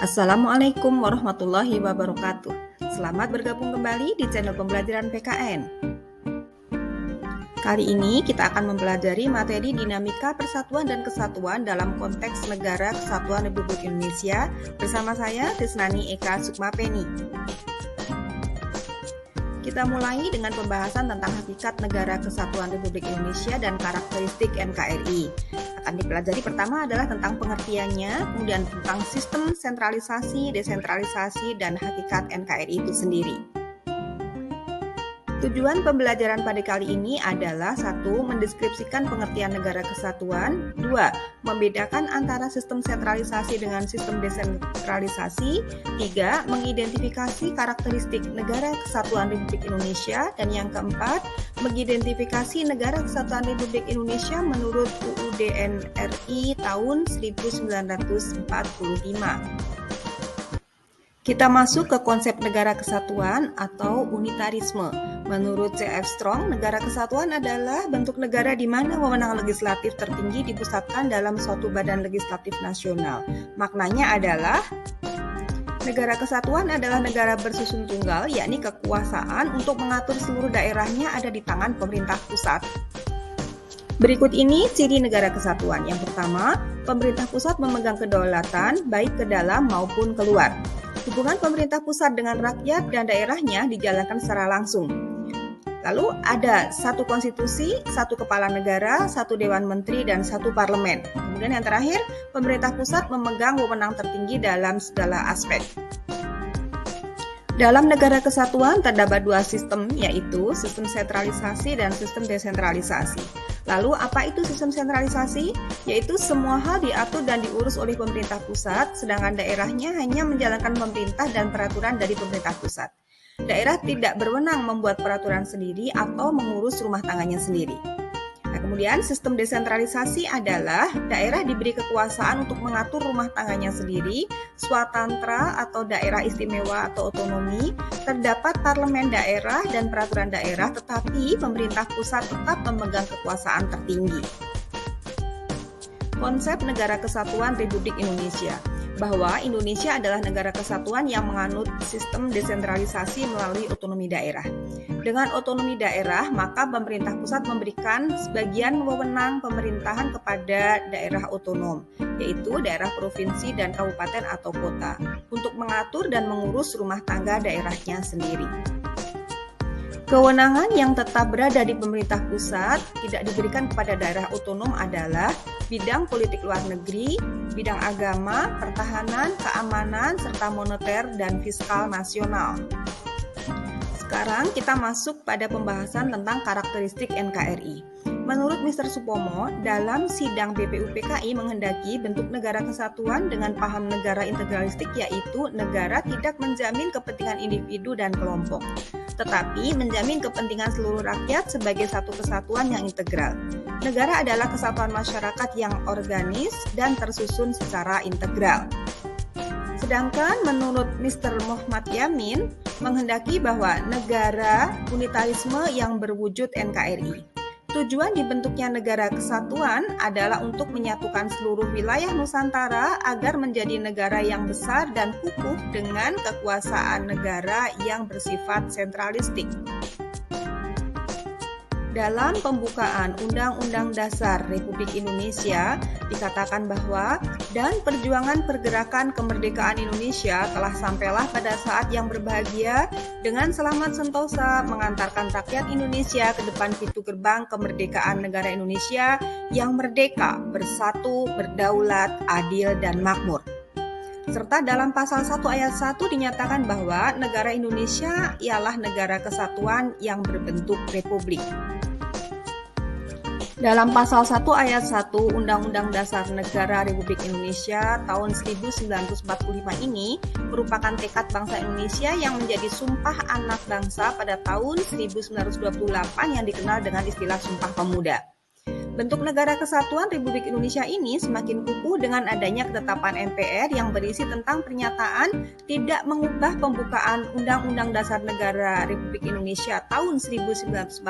Assalamualaikum warahmatullahi wabarakatuh. Selamat bergabung kembali di channel pembelajaran PKN. Kali ini kita akan mempelajari materi dinamika persatuan dan kesatuan dalam konteks Negara Kesatuan Republik Indonesia bersama saya Tisnani Eka Sukmapeni. Kita mulai dengan pembahasan tentang hakikat Negara Kesatuan Republik Indonesia dan karakteristik NKRI. Akan dipelajari pertama adalah tentang pengertiannya, kemudian tentang sistem sentralisasi, desentralisasi, dan hakikat NKRI itu sendiri. Tujuan pembelajaran pada kali ini adalah 1. Mendeskripsikan pengertian negara kesatuan. 2. Membedakan antara sistem sentralisasi dengan sistem desentralisasi. 3. Mengidentifikasi karakteristik negara kesatuan Republik Indonesia. Dan yang keempat, mengidentifikasi negara kesatuan Republik Indonesia menurut UUD NRI tahun 1945. Kita masuk ke konsep negara kesatuan atau unitarisme. Menurut C.F. Strong, negara kesatuan adalah bentuk negara di mana wewenang legislatif tertinggi dipusatkan dalam suatu badan legislatif nasional. Maknanya adalah negara kesatuan adalah negara bersusun tunggal, yakni kekuasaan untuk mengatur seluruh daerahnya ada di tangan pemerintah pusat. Berikut ini ciri negara kesatuan. Yang pertama, pemerintah pusat memegang kedaulatan baik ke dalam maupun keluar. Hubungan pemerintah pusat dengan rakyat dan daerahnya dijalankan secara langsung. Lalu ada 1 konstitusi, 1 kepala negara, 1 dewan menteri, dan 1 parlemen. Kemudian yang terakhir, pemerintah pusat memegang wewenang tertinggi dalam segala aspek. Dalam negara kesatuan terdapat 2 sistem, yaitu sistem sentralisasi dan sistem desentralisasi. Lalu apa itu sistem sentralisasi? Yaitu semua hal diatur dan diurus oleh pemerintah pusat, sedangkan daerahnya hanya menjalankan pemerintah dan peraturan dari pemerintah pusat. Daerah tidak berwenang membuat peraturan sendiri atau mengurus rumah tangganya sendiri. Nah, kemudian sistem desentralisasi adalah daerah diberi kekuasaan untuk mengatur rumah tangganya sendiri, swatantra atau daerah istimewa atau otonomi, terdapat parlemen daerah dan peraturan daerah, tetapi pemerintah pusat tetap memegang kekuasaan tertinggi. Konsep negara kesatuan Republik Indonesia, bahwa Indonesia adalah negara kesatuan yang menganut sistem desentralisasi melalui otonomi daerah. Dengan otonomi daerah, maka pemerintah pusat memberikan sebagian wewenang pemerintahan kepada daerah otonom, yaitu daerah provinsi dan kabupaten atau kota, untuk mengatur dan mengurus rumah tangga daerahnya sendiri. Kewenangan yang tetap berada di pemerintah pusat tidak diberikan kepada daerah otonom adalah bidang politik luar negeri, bidang agama, pertahanan, keamanan, serta moneter dan fiskal nasional. Sekarang kita masuk pada pembahasan tentang karakteristik NKRI. Menurut Mr. Supomo, dalam sidang BPUPKI menghendaki bentuk negara kesatuan dengan paham negara integralistik, yaitu negara tidak menjamin kepentingan individu dan kelompok, tetapi menjamin kepentingan seluruh rakyat sebagai satu kesatuan yang integral. Negara adalah kesatuan masyarakat yang organis dan tersusun secara integral. Sedangkan menurut Mr. Muhammad Yamin, menghendaki bahwa negara unitarisme yang berwujud NKRI. Tujuan dibentuknya negara kesatuan adalah untuk menyatukan seluruh wilayah Nusantara agar menjadi negara yang besar dan kukuh dengan kekuasaan negara yang bersifat sentralistik. Dalam pembukaan Undang-Undang Dasar Republik Indonesia dikatakan bahwa dan perjuangan pergerakan kemerdekaan Indonesia telah sampailah pada saat yang berbahagia dengan selamat sentosa mengantarkan rakyat Indonesia ke depan pintu gerbang kemerdekaan negara Indonesia yang merdeka, bersatu, berdaulat, adil, dan makmur. Serta dalam pasal 1 ayat 1 dinyatakan bahwa negara Indonesia ialah negara kesatuan yang berbentuk republik. Dalam pasal 1 ayat 1 Undang-Undang Dasar Negara Republik Indonesia tahun 1945 ini merupakan tekad bangsa Indonesia yang menjadi sumpah anak bangsa pada tahun 1928 yang dikenal dengan istilah Sumpah Pemuda. Bentuk negara kesatuan Republik Indonesia ini semakin kukuh dengan adanya ketetapan MPR yang berisi tentang pernyataan tidak mengubah pembukaan Undang-Undang Dasar Negara Republik Indonesia tahun 1945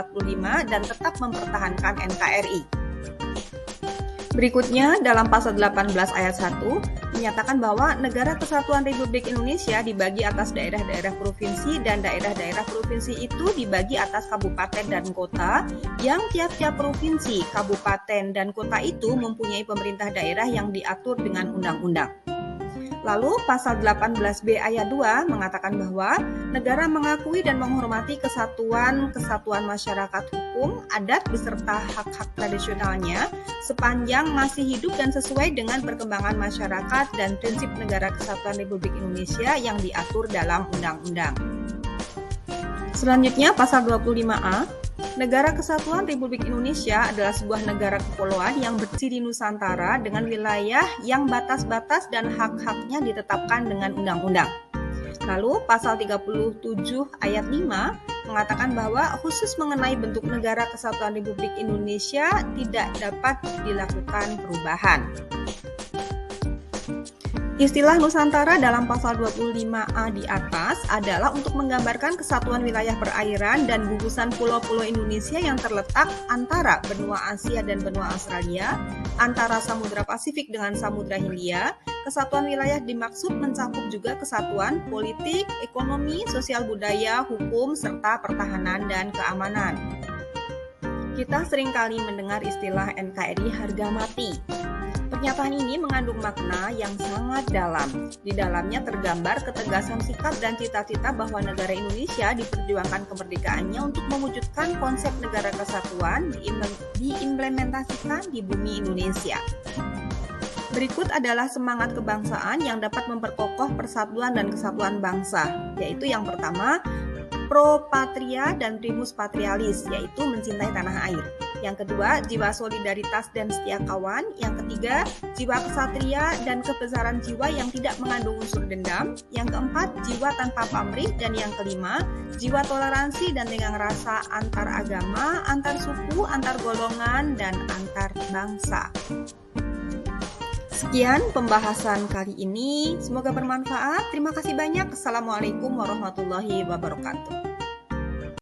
dan tetap mempertahankan NKRI. Berikutnya, dalam pasal 18 ayat 1, menyatakan bahwa Negara Kesatuan Republik Indonesia dibagi atas daerah-daerah provinsi dan daerah-daerah provinsi itu dibagi atas kabupaten dan kota yang tiap-tiap provinsi, kabupaten, dan kota itu mempunyai pemerintah daerah yang diatur dengan undang-undang. Lalu pasal 18B ayat 2 mengatakan bahwa negara mengakui dan menghormati kesatuan masyarakat hukum, adat beserta hak-hak tradisionalnya sepanjang masih hidup dan sesuai dengan perkembangan masyarakat dan prinsip Negara Kesatuan Republik Indonesia yang diatur dalam undang-undang. Selanjutnya pasal 25A, Negara Kesatuan Republik Indonesia adalah sebuah negara kepulauan yang berdiri Nusantara dengan wilayah yang batas-batas dan hak-haknya ditetapkan dengan undang-undang. Lalu pasal 37 ayat 5 mengatakan bahwa khusus mengenai bentuk Negara Kesatuan Republik Indonesia tidak dapat dilakukan perubahan. Istilah Nusantara dalam pasal 25A di atas adalah untuk menggambarkan kesatuan wilayah perairan dan gugusan pulau-pulau Indonesia yang terletak antara benua Asia dan benua Australia, antara Samudra Pasifik dengan Samudra Hindia. Kesatuan wilayah dimaksud mencakup juga kesatuan politik, ekonomi, sosial budaya, hukum, serta pertahanan dan keamanan. Kita seringkali mendengar istilah NKRI harga mati. Pernyataan ini mengandung makna yang sangat dalam. Di dalamnya tergambar ketegasan sikap dan cita-cita bahwa negara Indonesia diperjuangkan kemerdekaannya untuk mewujudkan konsep negara kesatuan diimplementasikan di bumi Indonesia. Berikut adalah semangat kebangsaan yang dapat memperkokoh persatuan dan kesatuan bangsa, yaitu yang pertama, pro patria dan primus patrialis, yaitu mencintai tanah air. Yang kedua, jiwa solidaritas dan setia kawan. Yang ketiga, jiwa kesatria dan kebesaran jiwa yang tidak mengandung unsur dendam. Yang keempat, jiwa tanpa pamrih. Dan yang kelima, jiwa toleransi dan tenggang rasa antar agama, antar suku, antar golongan, dan antar bangsa. Sekian pembahasan kali ini. Semoga bermanfaat. Terima kasih banyak. Assalamualaikum warahmatullahi wabarakatuh.